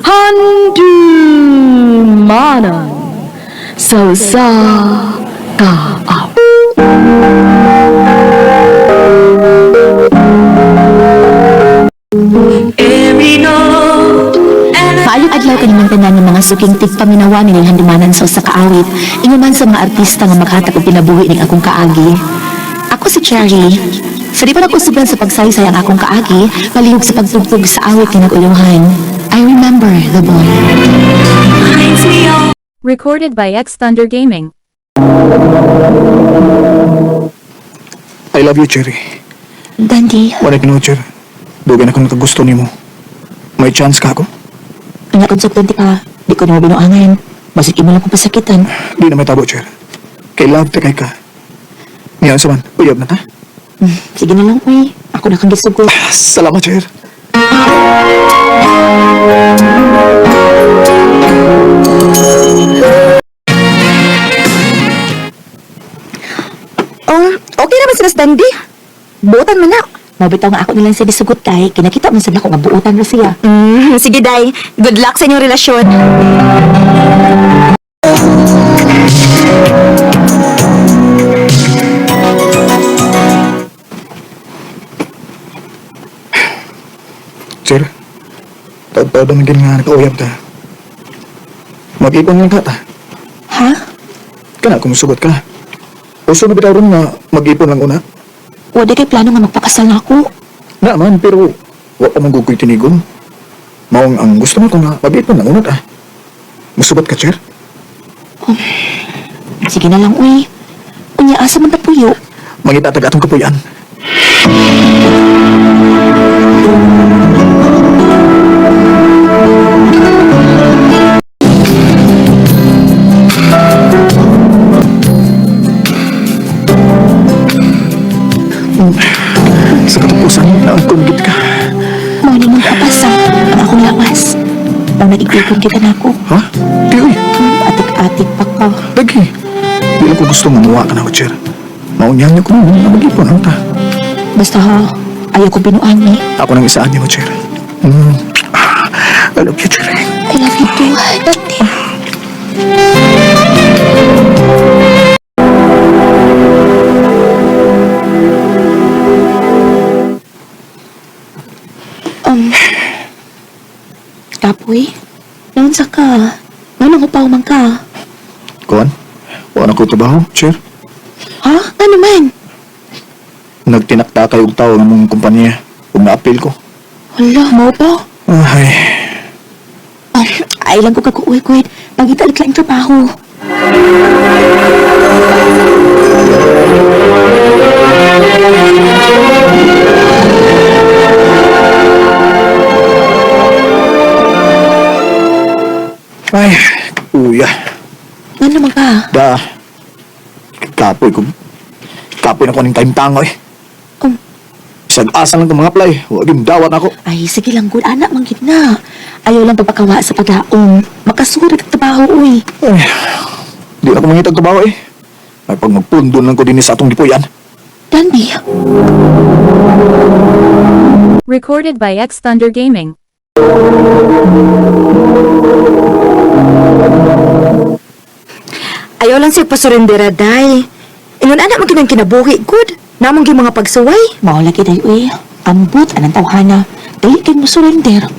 한두만원 서사가업 Maayong adlaw kanimong tanan ng mga suking tigpaminawan ning handumanan sa usa ka awit, inguman sa mga artista nga maghatag og pinabuhi ning akong kaagi. Ako si Cherry. Sa di pa nag-usugan sa pagsaysay ang akong kaagi, malihog sa pagtugtog sa awit nga nag-uluhan. I remember the boy. Recorded by X Thunder Gaming. I love you, Cherry. Dandy, Wala ka no, Cher. Dugan ako nakagusto ni mo. May chance ka ako? ang nakonseptante ka, di ko na mabinuangan. Basig imo lang kong pasakitan. Di na may tabo, Cher. Kay love te kay ka. Ngayon sa man, uyab na ta? Sige na lang, uy. Ako na kang gisugot. Salamat, Cher. Okay naman sila, Dandy. Buutan mo na. Mabitaw nga ako nilang sa gisugot, tay. Kinakita mo sila kung mabuutan na siya. Sige, day. Good luck sa inyong relasyon. Cher, taod-taod naman gini nga nakauyab ta. Mag-ipon lang ka ta. Ha? Kana kung musugot ka. Uso na bitaw ron nga mag-ipon lang una. Wala kay plano nga magpakasal na ako. Naman, pero wa pa man gugoy tinigon. Maong ang gusto mo ko nga mag-ipon lang una ta. Musugot ka, Cher? Sige na lang, uy. Unya, asa man tapuyo. Mangitatag atong kapuyan. Sa katapusan, naangkong ka. Mao ni mong kapasa. Ang akong lawas. Nang nag-iglikon kita na ako. Ha? Di, uy. Atik-atik pa ka. Lagi. Di lang ko gusto mamuha ka na, Cher. Maunyahan niyo ko naman na mag-ipon ang ta. Basta ha, ayaw ko binuan ni. Ako nang isaan niyo, Cher. I love you, Cher. I love you too, Dante. Kapoy? Naunsa ka? Ano ko pa man ka? Kuan? Wala na ko trabaho, Cher. Ha? Ano man? Nagtinakta kayo og tao ng mong kumpanya. Kung na-appeal ko. Hala, mo ba? Ay, Ay lang ko kakuuy-kuy. Pagitalik lang trabaho. ay, kuya. Ano naman ka? Da, kapoy ko. Kapoy na ko ng time tangoy. Um, Sag-asa lang itong mga play. Huwag yung dawat ako. Ay, sige lang, good anak, manggit na. Ayaw lang pagpakawa sa paglaong. Makasurat ang trabaho, uy. Ay, di ako mangitag kabawa eh. Ay, pag magpundon lang ko din sa atong dipuyan. Dandy, Recorded by X Thunder Gaming. ayaw lang siya pasurrendera, day. Ingon anak mo ginang kinabuhi, good. Namang mga pagsuway. Mao lagi, day, uy. Ambot, anang tawhana. Dahil kayo mo surrender.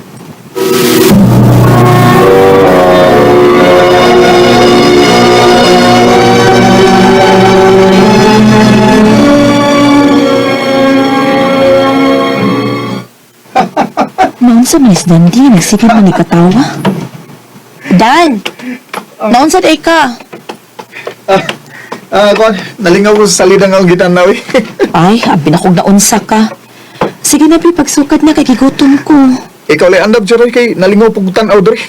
Noon sa Miss Dandy, nagsigil man ikatawa. Dan! Noon sa day ka? Kuan, nalingaw ko sa salida nga ang gitan na eh. Ay, abi na kong naunsa ka. Sige na, pagsukat na kay gigutom ko. Ikaw lang andab, Jeroy, kay nalingaw pugutan out rin.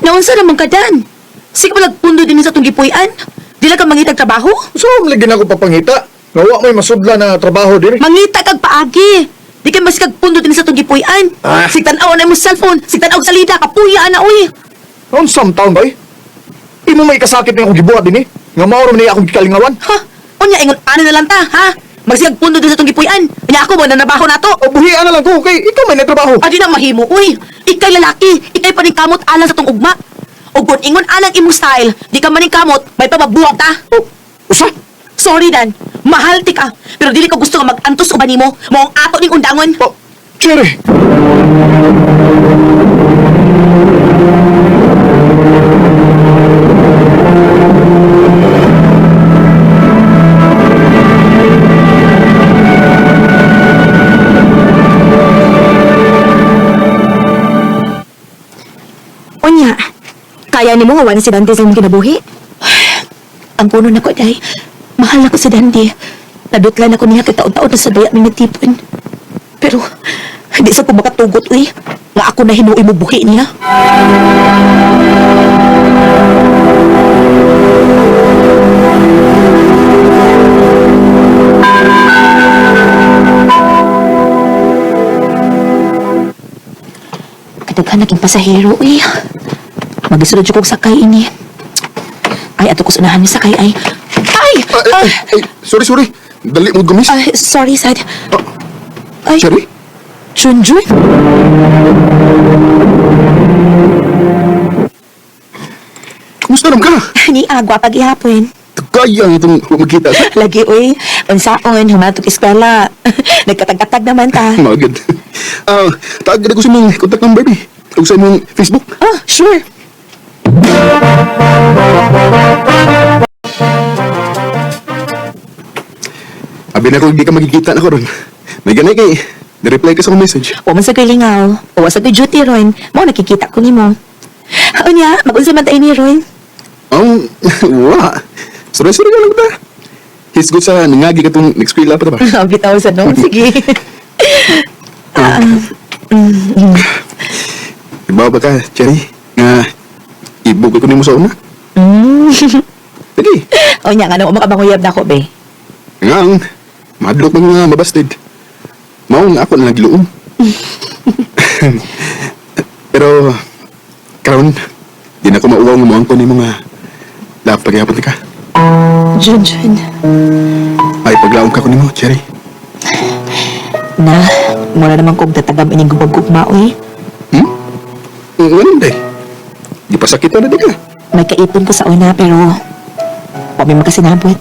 Naunsa naman ka, Dan? Sige pa nagpundo din sa itong gipuyan. Di lang ka mangitag trabaho? So, lagi na ako papangita. Nawa may masudla na trabaho din. Mangita kag paagi. Di ka mas kagpundo din sa itong gipuyan. Ah. Sigtanaw na mo sa cellphone. Sigtanaw sa lida. Kapuya na, uy. Noon some taon ba eh? Imo may kasakit na akong gibuhat din eh. Nga mauro man niya akong kikalingawan. Ha? Unya, ingon, ano na lang ta, ha? Magsiyag pundo din sa itong gipuyan. Unya ako mo, nanabaho na to. O, buhian na lang ko, kay ikaw may natrabaho. Adi na mahimo, uy. Ikay lalaki, ikay paningkamot alang sa tong ugma. O kung ingon alang imong style, di ka maningkamot, may pababuwag ta. O, usa? Sorry, Dan. Mahal ti ka. Pero dili ko gusto nga mag-antos uban nimo. Mo ang ato ning undangon. O, Cherry. Unya, kaya ni mo nga si Dante sa imong kinabuhi? Ang puno na ko, day. Mahal na ko si Dante. Nadutlan ako niya kitaon-taon na sa daya may natipon. Pero, hindi sa ko makatugot, uy. Nga ako na hinuoy mo buhi niya. Kadaghan naging pasahero, uy. Magisulod yung kong sakay ini. Ay, ato ko sunahan ni sakay, ay. Ay! Ay, sorry. Dali mo gumis. Ay, sorry, Sad. Ay, Cherry? Junjun? Kumusta naman ka? Ni agwa paghihapon. Kaya itong magkita. Lagi, uy. Unsaon, humatok eskwela. Nagkatag-katag naman ta. Magad. Taagad ako sa mong contact number, eh. O sa mong Facebook. Oh, sure. Abi na kung di ka magkikita na ko ron. May ganay kay, na-reply ka sa akong message. O man sa ko'y lingaw. O sa ko'y duty, Ron. Mo, nakikita ko ni mo. Unya, mag-unsa man tayo ni Ron. Wala. Sorry ka lang ba? His good sa nangagi ka itong next eskwela pa ta ba? Bitaw sa no? Sige. Ibaw ba ka, Cherry? Nga, ibugay ko ni mo sa una? Sige. O nya, nga nang umakabanguyab na ko, be. Nga ang, madlok ng mga mabastid. Mao nga ako na nagluom. Pero, karon, di na ko mauwaw ng mga ko ni mga dapat paghihapon ka. Junjun. Ay, paglaom ka ko ni mo, Cherry. Na, mula naman kong tatagam ining gubag-gugma, uy. Ganun day. Di pa sakit na di ka. May kaipon ko sa una, pero wami makasinabot.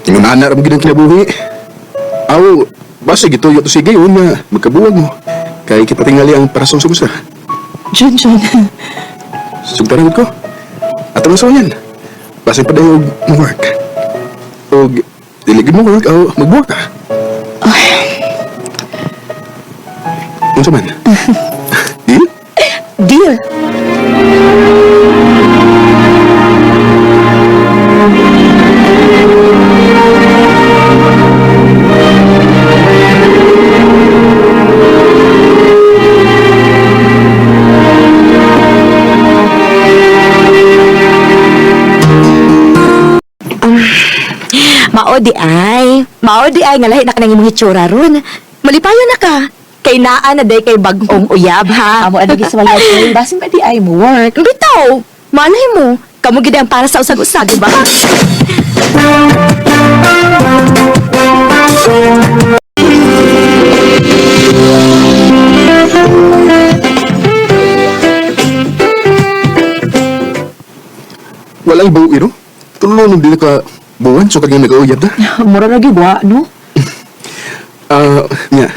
Yung nana ram ginang kinabuhi. Aw, basta gituyo to sige yun na magkabuwag mo. Kaya kita tingali ang parasong sumusa. Junjun. Sugtaran ko. At ang yan. Basta pa dayo mag-work. O diligid mo work o mag-work ka. Unsa man? Deal? Deal. Mao di ay nga lahi na kanang imong hitsura ron. Malipayon na ka. Kay naa na day kay bagong uyab ha. Amo ano giswalay ko. Basin pa di ay mo work. Bitaw. Malay mo. Kamu gid ang para sa usag-usag, di ba? Walang buwi, no? Tulungan din ka buwan so kaging nag-auyab na. Mura lagi ba, no? Nga.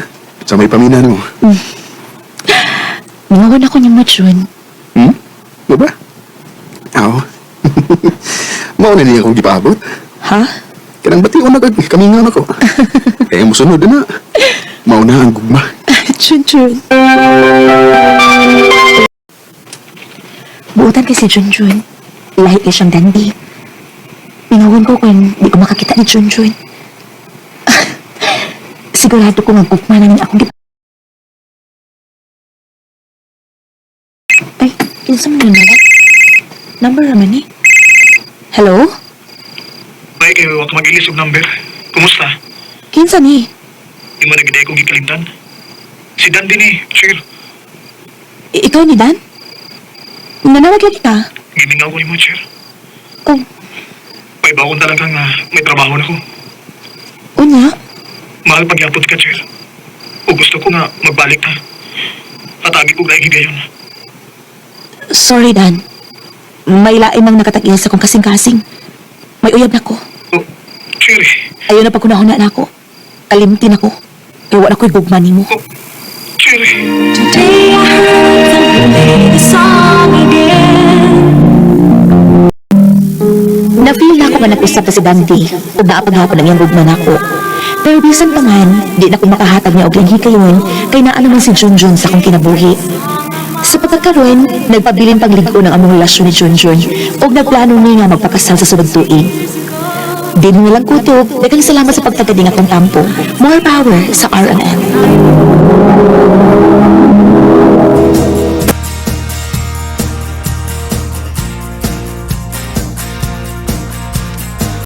Sa may paminan mo. Mingawan ako niya matchun. Mo ba? Aw. Mauna niya akong gipaabot. Ha? Kanang batiwan na kamingan ako. Kaya mo sunod na. Mauna ang gugma. Chun-chun. Buutan kay si Chun-chun. Lahi kay siyang dandi. Mingawan ko kung di ko makakita ni Chun-chun. Sigurado ko magugma namin akong Ay, kinsa mo yun, number naman eh. Hello? Ay, kayo wag mag-ilis yung number. Kumusta? Kinsa ni? Di mo nagiday kong gikalimtan. Si Dan din eh, sure. Ikaw ni Dan? Nanawag lagi ka? Gimingaw ko ni mo, sure. Oh, May bakon talagang may trabaho na ko. Unya? Mahal pagyapot ka, Cher. O gusto ko nga magbalik na. Katagi ko na gayon. Sorry, Dan. May lain mang nakatag-iya sa kong kasing-kasing. May uyab na ko. Oh, Cher, Ayaw na pagkunahon na ako. Kalimtin ako. Kaya wala ko'y gugman mo. oh, Cher. Na-feel na ako nga nag-usap na si Dandy ug naapaghapon ang iyang gugman ako. Pero bisan pa man, di na ko makahatag niya og langhi kayon kay naano man si Junjun sa akong kinabuhi. Sa pagkakaroon, nagpabilin pagligo ng among relasyon ni Junjun ug nagplano niya nga magpakasal sa sunod tuig. Di mo lang kutob, daghang salamat sa pagtagading akong tampo. More power sa R&M.